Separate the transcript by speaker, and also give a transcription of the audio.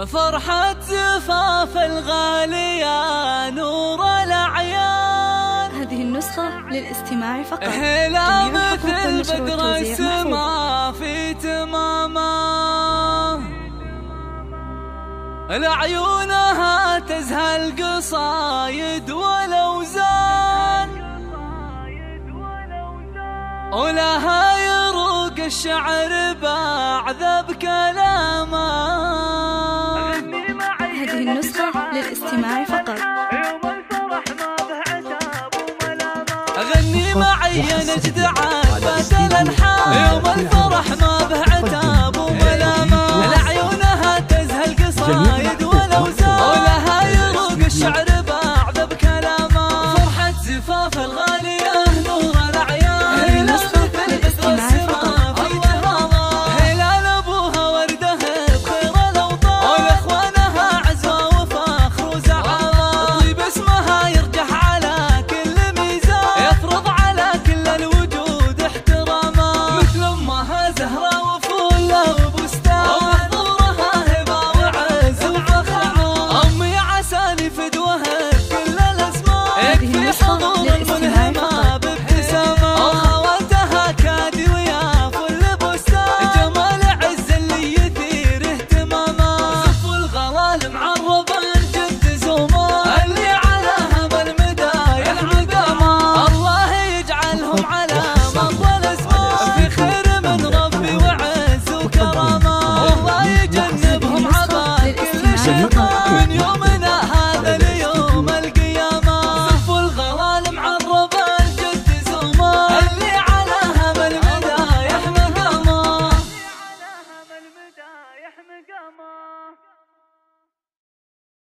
Speaker 1: فرحة زفاف الغالية نور الأعيان.
Speaker 2: هذه النسخة للاستماع فقط.
Speaker 1: هلا مثل بدر السما في تمامه، لعيونها تزهى القصايد والأوزان، ولها يروق الشعر بعذب كلامه.
Speaker 2: هذه النسخة للاستماع فقط.
Speaker 1: أغني معي يا نجد عاد بدل الحال، يوم الفرح